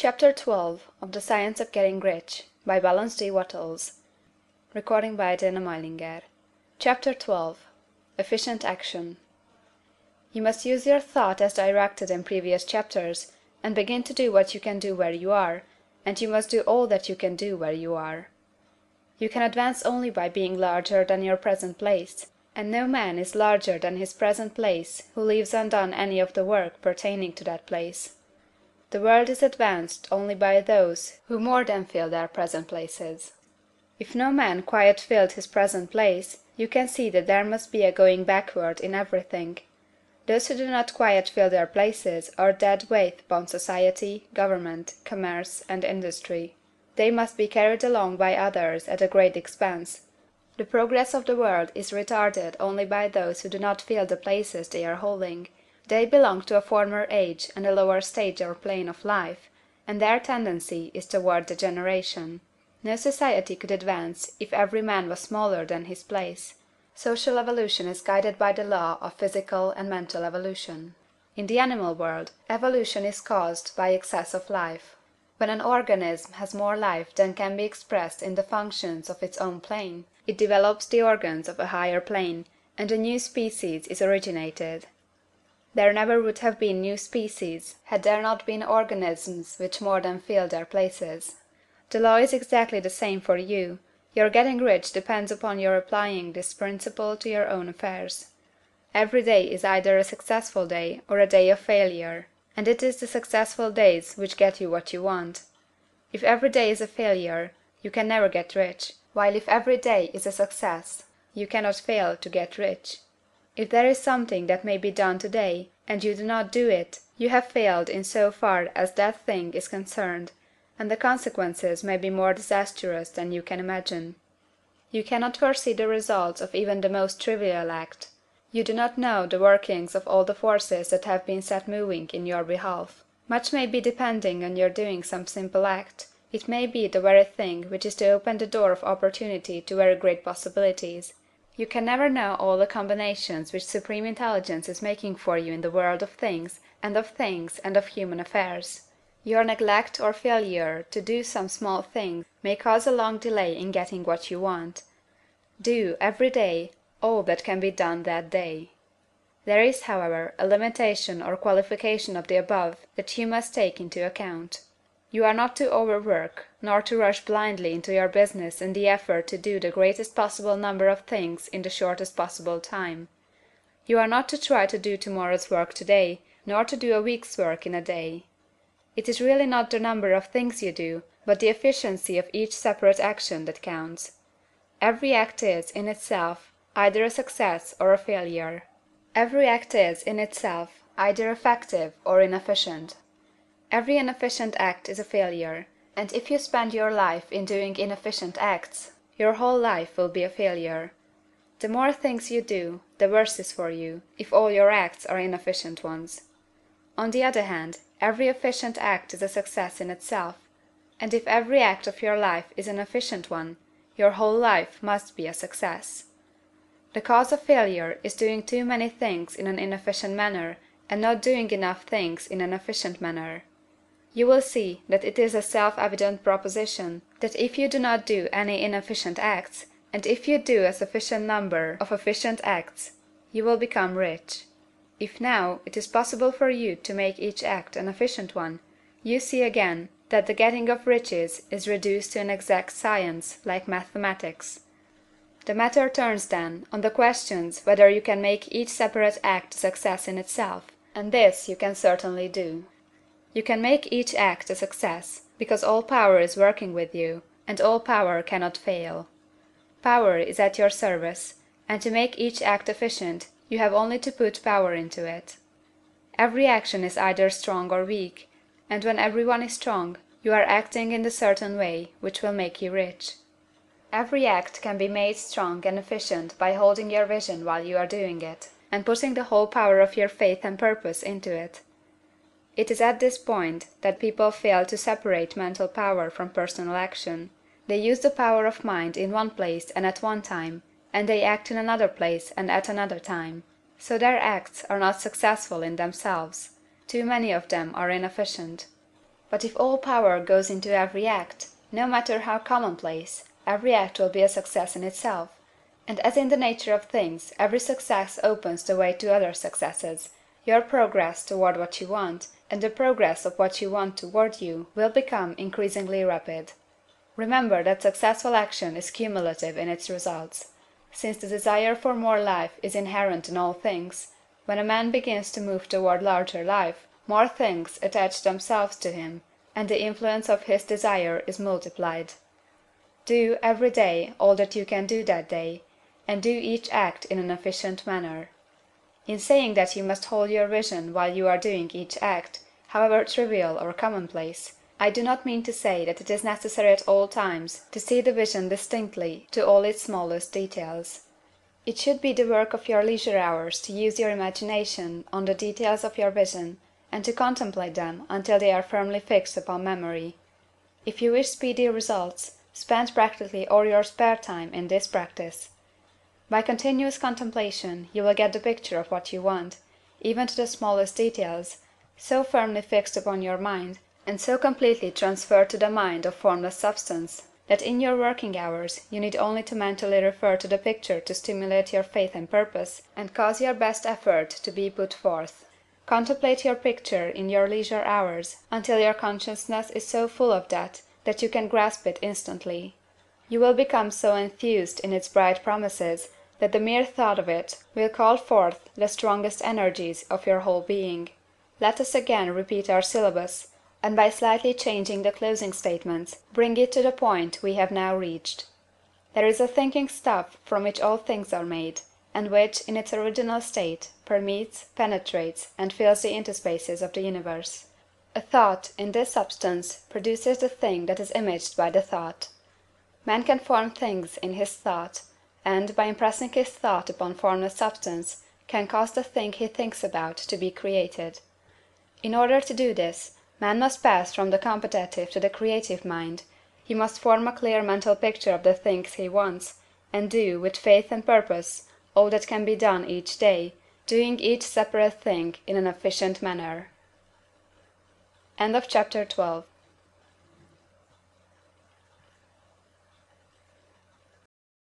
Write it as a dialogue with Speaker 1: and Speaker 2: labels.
Speaker 1: Chapter 12 of The Science of Getting Rich by Wallace D. Wattles. Chapter 12 Efficient Action. You must use your thought as directed in previous chapters, and begin to do what you can do where you are, and you must do all that you can do where you are. You can advance only by being larger than your present place, and no man is larger than his present place who leaves undone any of the work pertaining to that place. The world is advanced only by those who more than fill their present places. If no man quite filled his present place, you can see that there must be a going backward in everything. Those who do not quite fill their places are dead weight upon society, government, commerce, and industry. They must be carried along by others at a great expense. The progress of the world is retarded only by those who do not fill the places they are holding. They belong to a former age and a lower stage or plane of life, and their tendency is toward degeneration. No society could advance if every man was smaller than his place. Social evolution is guided by the law of physical and mental evolution. In the animal world, evolution is caused by excess of life. When an organism has more life than can be expressed in the functions of its own plane, it develops the organs of a higher plane, and a new species is originated. There never would have been new species had there not been organisms which more than filled their places. The law is exactly the same for you. Your getting rich depends upon your applying this principle to your own affairs. Every day is either a successful day or a day of failure, and it is the successful days which get you what you want. If every day is a failure, you can never get rich, while if every day is a success, you cannot fail to get rich. If there is something that may be done today, and you do not do it, you have failed in so far as that thing is concerned, and the consequences may be more disastrous than you can imagine. You cannot foresee the results of even the most trivial act. You do not know the workings of all the forces that have been set moving in your behalf. Much may be depending on your doing some simple act. It may be the very thing which is to open the door of opportunity to very great possibilities. You can never know all the combinations which Supreme Intelligence is making for you in the world of things and of human affairs. Your neglect or failure to do some small thing may cause a long delay in getting what you want. Do, every day, all that can be done that day. There is, however, a limitation or qualification of the above that you must take into account. You are not to overwork, nor to rush blindly into your business in the effort to do the greatest possible number of things in the shortest possible time. You are not to try to do tomorrow's work today, nor to do a week's work in a day. It is really not the number of things you do, but the efficiency of each separate action that counts. Every act is, in itself, either a success or a failure. Every act is, in itself, either effective or inefficient. Every inefficient act is a failure, and if you spend your life in doing inefficient acts, your whole life will be a failure. The more things you do, the worse is for you, if all your acts are inefficient ones. On the other hand, every efficient act is a success in itself, and if every act of your life is an efficient one, your whole life must be a success. The cause of failure is doing too many things in an inefficient manner, and not doing enough things in an efficient manner. You will see that it is a self-evident proposition that if you do not do any inefficient acts, and if you do a sufficient number of efficient acts, you will become rich. If now it is possible for you to make each act an efficient one, you see again that the getting of riches is reduced to an exact science like mathematics. The matter turns then on the questions whether you can make each separate act a success in itself, and this you can certainly do. You can make each act a success, because all power is working with you, and all power cannot fail. Power is at your service, and to make each act efficient, you have only to put power into it. Every action is either strong or weak, and when every one is strong, you are acting in the certain way which will make you rich. Every act can be made strong and efficient by holding your vision while you are doing it, and putting the whole power of your faith and purpose into it. It is at this point that people fail to separate mental power from personal action. They use the power of mind in one place and at one time, and they act in another place and at another time. So their acts are not successful in themselves. Too many of them are inefficient. But if all power goes into every act, no matter how commonplace, every act will be a success in itself; and as in the nature of things every success opens the way to other successes, your progress toward what you want, and the progress of what you want toward you, will become increasingly rapid. Remember that successful action is cumulative in its results. Since the desire for more life is inherent in all things, when a man begins to move toward larger life, more things attach themselves to him, and the influence of his desire is multiplied. Do, every day, all that you can do that day, and do each act in an efficient manner. In saying that you must hold your vision while you are doing each act, however trivial or commonplace, I do not mean to say that it is necessary at all times to see the vision distinctly to all its smallest details. It should be the work of your leisure hours to use your imagination on the details of your vision, and to contemplate them until they are firmly fixed upon memory. If you wish speedy results, spend practically all your spare time in this practice. By continuous contemplation you will get the picture of what you want, even to the smallest details, so firmly fixed upon your mind, and so completely transferred to the mind of formless substance, that in your working hours you need only to mentally refer to the picture to stimulate your faith and purpose, and cause your best effort to be put forth. Contemplate your picture in your leisure hours until your consciousness is so full of that you can grasp it instantly. You will become so enthused in its bright promises that the mere thought of it will call forth the strongest energies of your whole being. Let us again repeat our syllabus, and by slightly changing the closing statements, bring it to the point we have now reached. There is a thinking stuff from which all things are made, and which, in its original state, permeates, penetrates, and fills the interspaces of the universe. A thought, in this substance, produces the thing that is imaged by the thought. Man can form things in his thought, and, by impressing his thought upon formless substance, can cause the thing he thinks about to be created. In order to do this, man must pass from the competitive to the creative mind. He must form a clear mental picture of the things he wants, and do, with faith and purpose, all that can be done each day, doing each separate thing in an efficient manner. End of chapter 12.